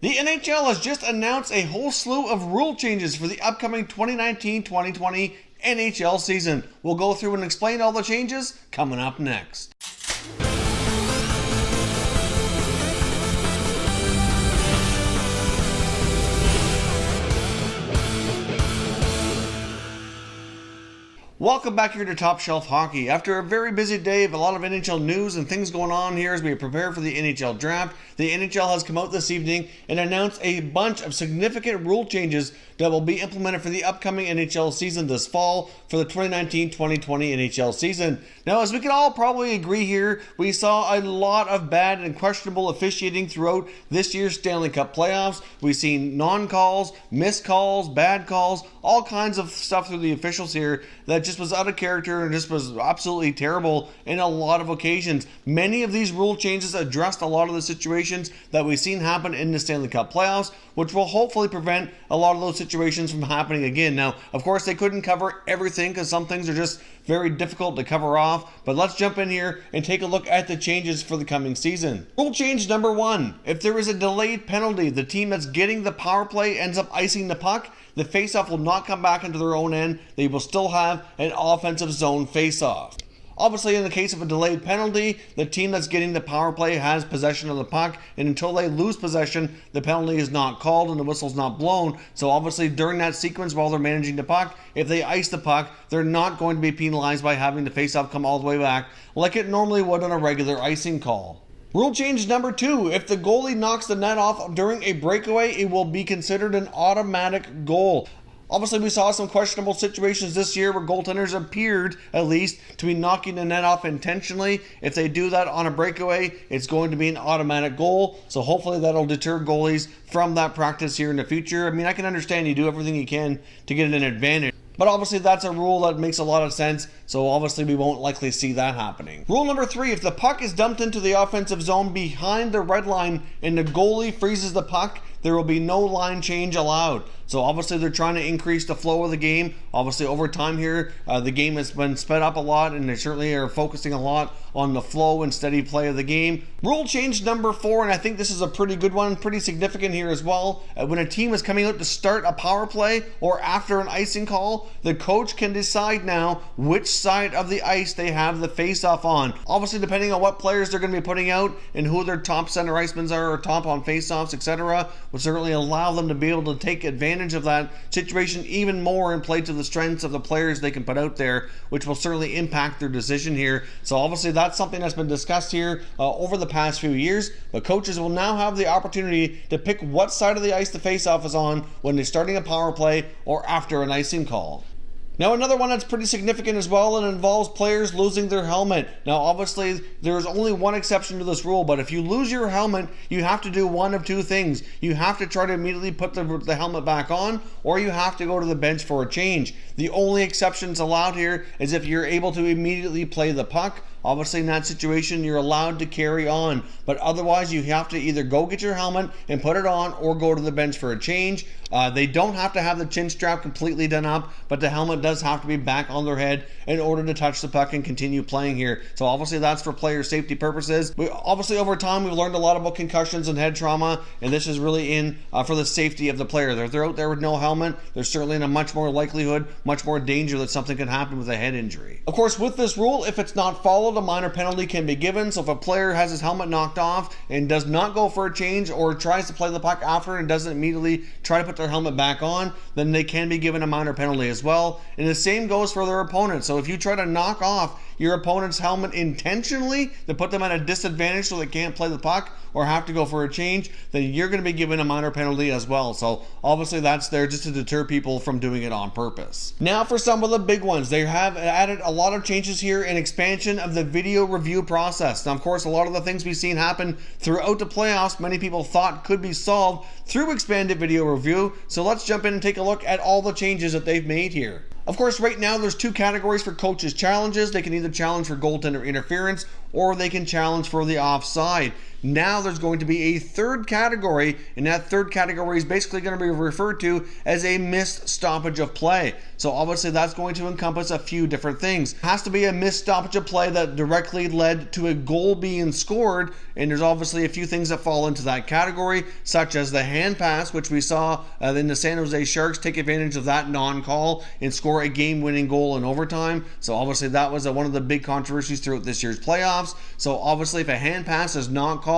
The NHL has just announced a whole slew of rule changes for the upcoming 2019-2020 NHL season. We'll go through and explain all the changes coming up next. Welcome back here to Top Shelf Hockey. After a very busy day of a lot of NHL news and things going on here as we prepare for the NHL draft, the NHL has come out this evening and announced a bunch of significant rule changes that will be implemented for the upcoming NHL season this fall for the 2019-2020 NHL season. Now, as we can all probably agree here, we saw a lot of bad and questionable officiating throughout this year's Stanley Cup playoffs. We've seen non-calls, missed calls, bad calls, all kinds of stuff through the officials here that just was out of character and just was absolutely terrible in a lot of occasions. Many of these rule changes addressed a lot of the situations that we've seen happen in the Stanley Cup playoffs, which will hopefully prevent a lot of those situations from happening again. Now, of course, they couldn't cover everything because some things are just very difficult to cover off, but let's jump in here and take a look at the changes for the coming season. Rule change number 1. If there is a delayed penalty, the team that's getting the power play ends up icing the puck, the faceoff will not come back into their own end. They will still have an offensive zone faceoff. Obviously, in the case of a delayed penalty, the team that's getting the power play has possession of the puck, and until they lose possession, the penalty is not called and the whistle's not blown. So obviously, during that sequence while they're managing the puck, if they ice the puck, they're not going to be penalized by having the faceoff come all the way back like it normally would on a regular icing call. Rule change number 2. If the goalie knocks the net off during a breakaway, it will be considered an automatic goal. Obviously, we saw some questionable situations this year where goaltenders appeared, at least, to be knocking the net off intentionally. If they do that on a breakaway, it's going to be an automatic goal. So hopefully that'll deter goalies from that practice here in the future. I mean, I can understand you do everything you can to get an advantage, but obviously that's a rule that makes a lot of sense, so obviously we won't likely see that happening. Rule number 3, if the puck is dumped into the offensive zone behind the red line and the goalie freezes the puck, there will be no line change allowed. So obviously they're trying to increase the flow of the game. Obviously over time here, the game has been sped up a lot, and they certainly are focusing a lot on the flow and steady play of the game. Rule change number 4, and I think this is a pretty good one, pretty significant here as well. When a team is coming out to start a power play or after an icing call, the coach can decide now which side of the ice they have the face-off on. Obviously, depending on what players they're going to be putting out and who their top center icemen are or top on face-offs, etc., will certainly allow them to be able to take advantage of that situation even more and play to the strengths of the players they can put out there, which will certainly impact their decision here. So obviously that's something that's been discussed here over the past few years, but coaches will now have the opportunity to pick what side of the ice the face-off is on when they're starting a power play or after an icing call. Now, another one that's pretty significant as well, and involves players losing their helmet. Now, obviously, there's only one exception to this rule, but if you lose your helmet, you have to do one of two things. You have to try to immediately put the helmet back on, or you have to go to the bench for a change. The only exceptions allowed here is if you're able to immediately play the puck. Obviously, in that situation, you're allowed to carry on, but otherwise you have to either go get your helmet and put it on or go to the bench for a change. They don't have to have the chin strap completely done up, but the helmet does have to be back on their head in order to touch the puck and continue playing here. So obviously that's for player safety purposes. Obviously over time we've learned a lot about concussions and head trauma, and this is really in for the safety of the player. If they're out there with no helmet, there's certainly in a much more likelihood, much more danger that something can happen with a head injury. Of course, with this rule, if it's not followed, a minor penalty can be given. So if a player has his helmet knocked off and does not go for a change or tries to play the puck after and doesn't immediately try to put their helmet back on, then they can be given a minor penalty as well. And the same goes for their opponent. So if you try to knock off your opponent's helmet intentionally to put them at a disadvantage so they can't play the puck or have to go for a change, then you're going to be given a minor penalty as well. So obviously that's there just to deter people from doing it on purpose. Now for some of the big ones, they have added a lot of changes here in expansion of the video review process. Now of course, a lot of the things we've seen happen throughout the playoffs, many people thought could be solved through expanded video review. So let's jump in and take a look at all the changes that they've made here. Of course, right now there's two categories for coaches' challenges. They can either challenge for goaltender interference or they can challenge for the offside. Now there's going to be a third category, and that third category is basically going to be referred to as a missed stoppage of play. So obviously that's going to encompass a few different things. It has to be a missed stoppage of play that directly led to a goal being scored, and there's obviously a few things that fall into that category, such as the hand pass, which we saw in the San Jose Sharks take advantage of that non-call and score a game-winning goal in overtime. So obviously that was one of the big controversies throughout this year's playoffs. So obviously if a hand pass is not called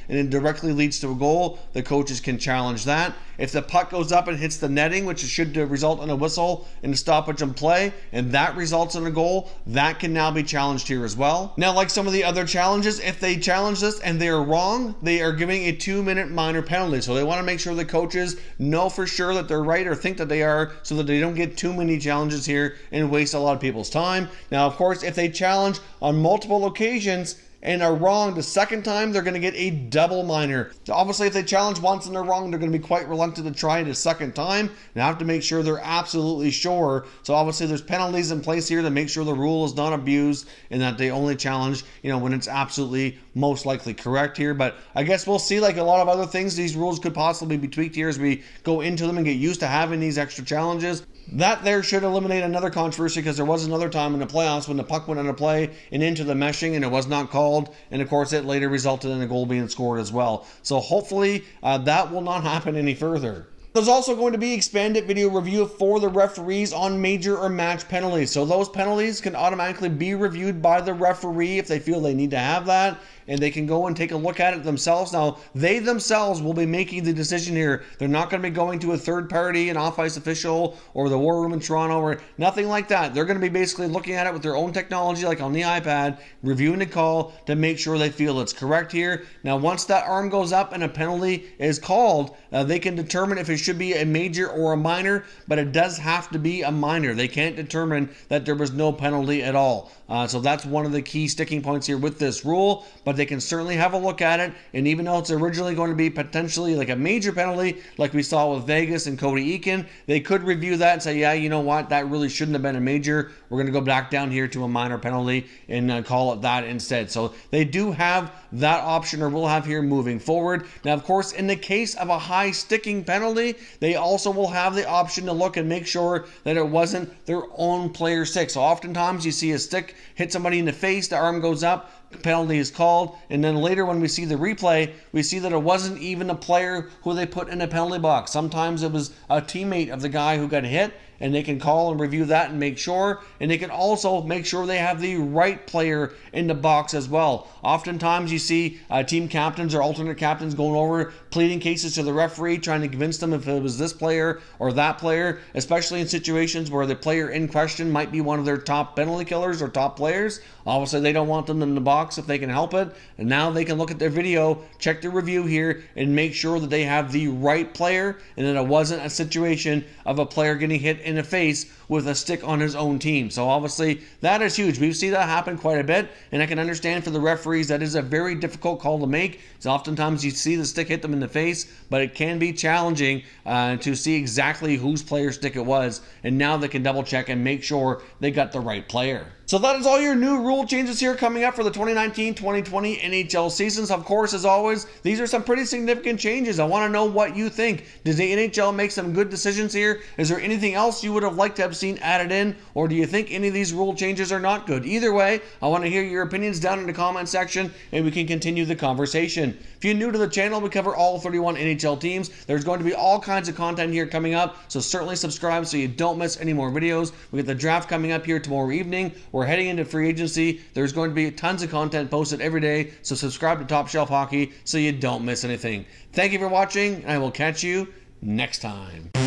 and it directly leads to a goal, the coaches can challenge that. If the puck goes up and hits the netting, which should result in a whistle and a stoppage in play, and that results in a goal, that can now be challenged here as well. Now, like some of the other challenges, if they challenge this and they are wrong, they are giving a 2-minute minor penalty. So they want to make sure the coaches know for sure that they're right or think that they are, so that they don't get too many challenges here and waste a lot of people's time. Now, of course, if they challenge on multiple occasions and are wrong the second time, they're going to get a double minor. So obviously, if they challenge once and they're wrong, they're going to be quite reluctant to try it a second time and have to make sure they're absolutely sure. So obviously, there's penalties in place here to make sure the rule is not abused and that they only challenge, when it's absolutely most likely correct here. But I guess we'll see, like a lot of other things, these rules could possibly be tweaked here as we go into them and get used to having these extra challenges. That there should eliminate another controversy, because there was another time in the playoffs when the puck went into play and into the meshing and it was not called, and of course it later resulted in a goal being scored as well. So hopefully that will not happen any further. There's also going to be expanded video review for the referees on major or match penalties. So those penalties can automatically be reviewed by the referee if they feel they need to have that, and they can go and take a look at it themselves. Now, they themselves will be making the decision here. They're not going to be going to a third party, an off-ice official, or the War Room in Toronto, or nothing like that. They're going to be basically looking at it with their own technology, like on the iPad, reviewing the call to make sure they feel it's correct here. Now, once that arm goes up and a penalty is called, they can determine if it should be a major or a minor, but it does have to be a minor. They can't determine that there was no penalty at all. So that's one of the key sticking points here with this rule, but they can certainly have a look at it, and even though it's originally going to be potentially like a major penalty, like we saw with Vegas and Cody Eakin, they could review that and say, yeah, you know what, that really shouldn't have been a major. We're going to go back down here to a minor penalty and call it that instead. So they do have that option, or will have here moving forward. Now, of course, in the case of a high sticking penalty, they also will have the option to look and make sure that it wasn't their own player's stick. So oftentimes you see a stick hit somebody in the face, the arm goes up, penalty is called, and then later when we see the replay, we see that it wasn't even a player who they put in a penalty box. Sometimes it was a teammate of the guy who got hit, and they can call and review that and make sure, and they can also make sure they have the right player in the box as well. Oftentimes you see team captains or alternate captains going over pleading cases to the referee, trying to convince them if it was this player or that player, especially in situations where the player in question might be one of their top penalty killers or top players. Obviously they don't want them in the box if they can help it, and now they can look at their video, check the review here, and make sure that they have the right player, and that it wasn't a situation of a player getting hit in the face with a stick on his own team. So obviously that is huge. We see that happen quite a bit, and I can understand for the referees that is a very difficult call to make. So oftentimes you see the stick hit them in the face, but it can be challenging to see exactly whose player's stick it was, and now they can double check and make sure they got the right player. So that is all your new rule changes here coming up for the 2019-2020 NHL seasons. Of course, as always, these are some pretty significant changes. I want to know what you think. Did the NHL make some good decisions here? Is there anything else you would have liked to have seen added in? Or do you think any of these rule changes are not good? Either way, I want to hear your opinions down in the comment section, and we can continue the conversation. If you're new to the channel, we cover all 31 NHL teams. There's going to be all kinds of content here coming up, so certainly subscribe so you don't miss any more videos. We got the draft coming up here tomorrow evening. We're heading into free agency. There's going to be tons of content posted every day, so subscribe to Top Shelf Hockey so you don't miss anything. Thank you for watching, and I will catch you next time.